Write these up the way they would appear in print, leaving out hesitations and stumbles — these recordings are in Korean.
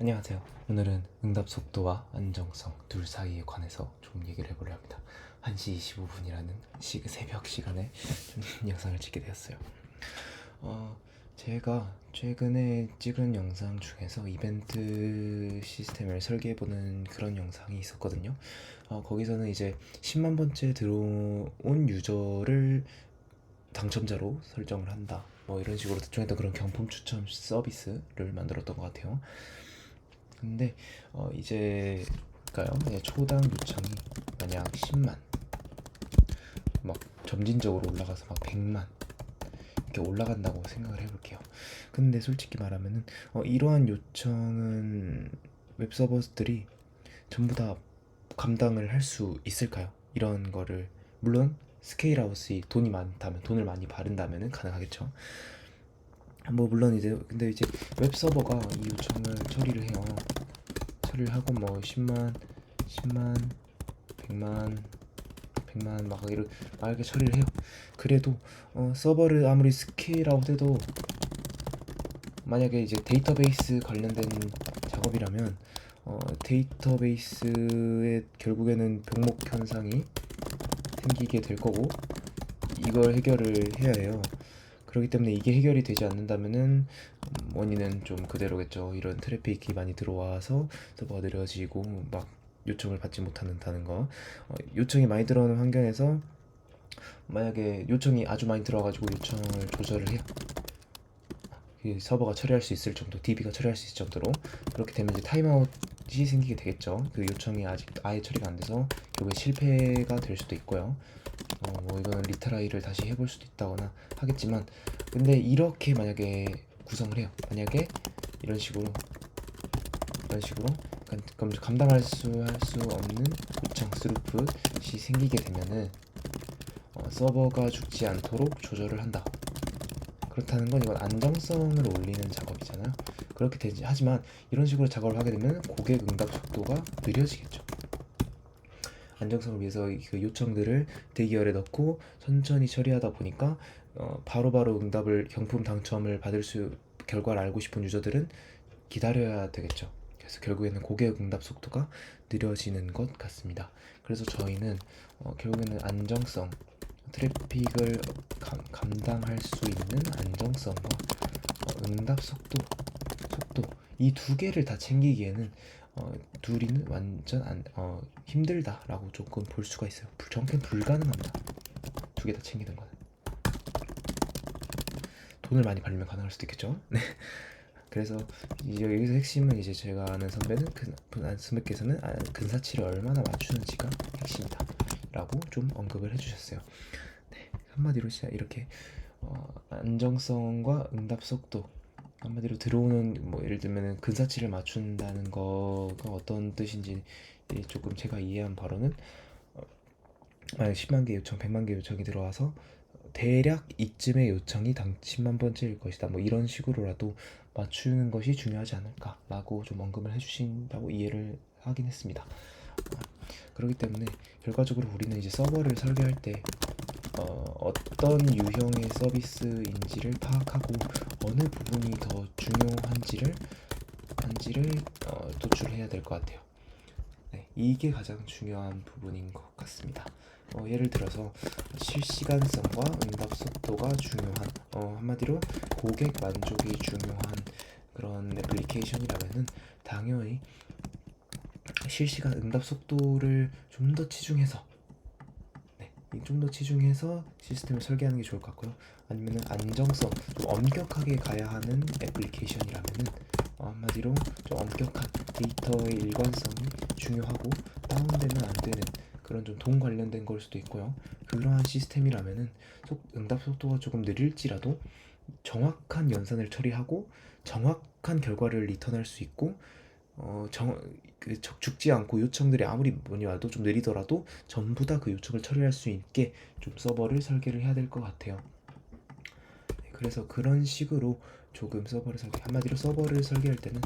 안녕하세요. 오늘은 응답 속도와 안정성 둘 사이에 관해서 좀 얘기를 해보려 합니다. 1시 25분이라는 새벽 시간에 좀 영상을 찍게 되었어요. 제가 최근에 찍은 영상 중에서 이벤트 시스템을 설계해보는 그런 영상이 있었거든요. 거기서는 이제 10만 번째 들어온 유저를 당첨자로 설정을 한다. 뭐 이런 식으로 대충 했던 그런 경품 추첨 서비스를 만들었던 것 같아요. 근데 이제 볼까요? 초당 요청이 만약 10만 막 점진적으로 올라가서 막 100만 이렇게 올라간다고 생각을 해볼게요. 근데 솔직히 말하면은 이러한 요청은 웹서버들이 전부 다 감당을 할 수 있을까요? 이런 거를 물론 스케일아웃이 돈이 많다면 돈을 많이 바른다면은 가능하겠죠. 뭐 물론 이제 근데 이제 웹서버가 이 요청을 처리를 해요. 처리를 하고 뭐 10만, 10만, 100만, 100만 막 이렇게 처리를 해요. 그래도 서버를 아무리 스케일아웃 해도 만약에 이제 데이터베이스 관련된 작업이라면 데이터베이스에 결국에는 병목 현상이 생기게 될 거고 이걸 해결을 해야 해요. 그렇기 때문에 이게 해결이 되지 않는다면은 원인은 좀 그대로겠죠. 이런 트래픽이 많이 들어와서 서버가 느려지고 막 요청을 받지 못한다는 거. 요청이 많이 들어오는 환경에서 만약에 요청이 아주 많이 들어와가지고 요청을 조절을 해요. 그 서버가 처리할 수 있을 정도, DB가 처리할 수 있을 정도로. 그렇게 되면 이제 타임아웃이 생기게 되겠죠. 그 요청이 아직 아예 처리가 안 돼서 결국에 실패가 될 수도 있고요. 뭐 이거는 리트라이를 다시 해볼 수도 있다거나 하겠지만, 근데 이렇게 만약에 구성을 해요. 만약에 이런 식으로 그럼 감당할 수 없는 요청 스루풋이 생기게 되면은 서버가 죽지 않도록 조절을 한다. 그렇다는 건 이건 안정성을 올리는 작업이잖아요. 그렇게 되지. 하지만 이런 식으로 작업을 하게 되면 고객 응답 속도가 느려지겠죠. 안정성을 위해서 그 요청들을 대기열에 넣고 천천히 처리하다 보니까 바로바로 응답을 경품 당첨을 받을 수 결과를 알고 싶은 유저들은 기다려야 되겠죠. 그래서 결국에는 고객 응답 속도가 느려지는 것 같습니다. 그래서 저희는 결국에는 안정성, 트래픽을 감당할 수 있는 안정성과 응답 속도 이 두 개를 다 챙기기에는 둘이는 완전 힘들다라고 조금 볼 수가 있어요. 정확히는 불가능합니다. 두 개 다 챙기는 거는. 돈을 많이 벌면 가능할 수도 있겠죠. 네. 그래서 여기서 핵심은 이제 제가 아는 선배께서는 근사치를 얼마나 맞추는지가 핵심이다 라고 좀 언급을 해주셨어요. 네, 한마디로 이렇게 안정성과 응답 속도, 한마디로 들어오는 뭐 예를 들면 근사치를 맞춘다는 거가 어떤 뜻인지 조금 제가 이해한 바로는 만약 10만 개 요청, 100만 개 요청이 들어와서 대략 이쯤의 요청이 당 10만 번째일 것이다. 뭐 이런 식으로라도 맞추는 것이 중요하지 않을까라고 좀 언급을 해주신다고 이해를 하긴 했습니다. 그렇기 때문에 결과적으로 우리는 이제 서버를 설계할 때 어떤 유형의 서비스인지를 파악하고 어느 부분이 더 중요한지를 도출해야 될 것 같아요. 네, 이게 가장 중요한 부분인 것 같습니다. 예를 들어서 실시간성과 응답 속도가 중요한 한마디로 고객 만족이 중요한 그런 애플리케이션이라면은 당연히 실시간 응답 속도를 좀 더 치중해서 시스템을 설계하는 게 좋을 것 같고요. 아니면은 안정성, 좀 엄격하게 가야 하는 애플리케이션이라면은 한마디로 좀 엄격한 데이터의 일관성이 중요하고 다운되면 안 되는 그런 좀 돈 관련된 걸 수도 있고요. 그러한 시스템이라면은 응답 속도가 조금 느릴지라도 정확한 연산을 처리하고 정확한 결과를 리턴할 수 있고 죽지 않고 요청들이 아무리 뭐니 와도 좀 느리더라도 전부 다 그 요청을 처리할 수 있게 좀 서버를 설계를 해야 될 것 같아요. 그래서 그런 식으로 조금 한마디로 서버를 설계할 때는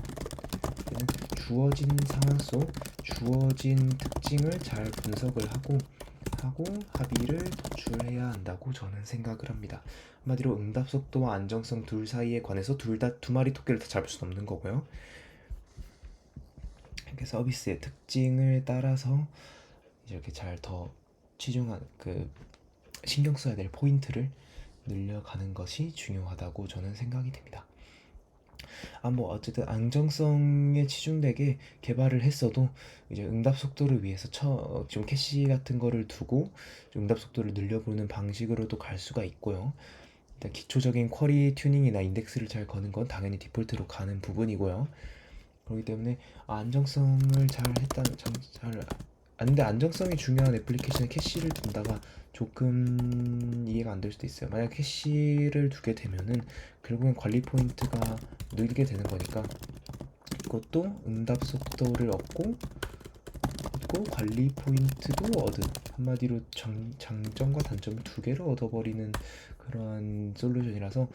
주어진 상황 속 주어진 특징을 잘 분석을 하고 합의를 도출해야 한다고 저는 생각을 합니다. 한마디로 응답 속도와 안정성 둘 사이에 관해서 두 마리 토끼를 다 잡을 수는 없는 거고요. 이렇게 서비스의 특징을 따라서 이렇게 잘 더 치중한 신경 써야 될 포인트를 늘려가는 것이 중요하다고 저는 생각이 됩니다. 뭐 어쨌든 안정성에 치중되게 개발을 했어도 이제 응답 속도를 위해서 좀 캐시 같은 거를 두고 좀 응답 속도를 늘려보는 방식으로도 갈 수가 있고요. 일단 기초적인 쿼리 튜닝이나 인덱스를 잘 거는 건 당연히 디폴트로 가는 부분이고요. 그렇기 때문에 안정성을 잘 했다는 근데 안정성이 중요한 애플리케이션에 캐시를 둔다가 조금 이해가 안 될 수도 있어요. 만약 캐시를 두게 되면은 결국엔 관리 포인트가 늘게 되는 거니까 이것도 응답 속도를 얻고 관리 포인트도 얻은, 한마디로 장점과 단점을 두 개를 얻어버리는 그런 솔루션이라서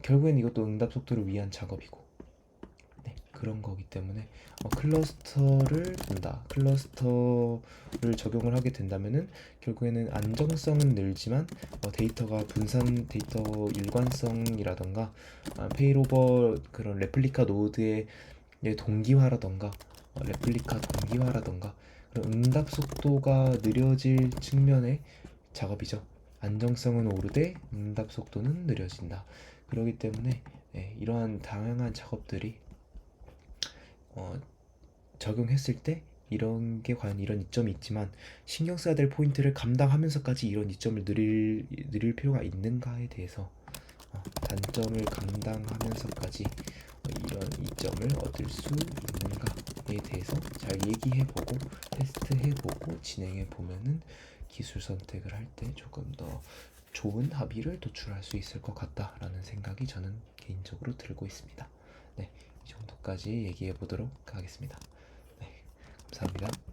결국엔 이것도 응답 속도를 위한 작업이고, 네, 그런 거기 때문에 클러스터를 둔다. 클러스터를 적용을 하게 된다면은 결국에는 안정성은 늘지만 데이터 일관성이라던가 페일오버 그런 레플리카 노드의 동기화라던가 그런 응답 속도가 느려질 측면의 작업이죠. 안정성은 오르되 응답 속도는 느려진다. 그렇기 때문에 이러한 다양한 작업들이 적용했을 때 이런 게 과연 이런 이점이 있지만 신경 써야 될 포인트를 감당하면서까지 이런 이점을 늘릴 필요가 있는가에 대해서 단점을 감당하면서까지 이런 이점을 얻을 수 있는가에 대해서 잘 얘기해보고 테스트해보고 진행해보면은 기술 선택을 할 때 조금 더 좋은 합의를 도출할 수 있을 것 같다라는 생각이 저는 개인적으로 들고 있습니다. 네, 이 정도까지 얘기해보도록 하겠습니다. 네, 감사합니다.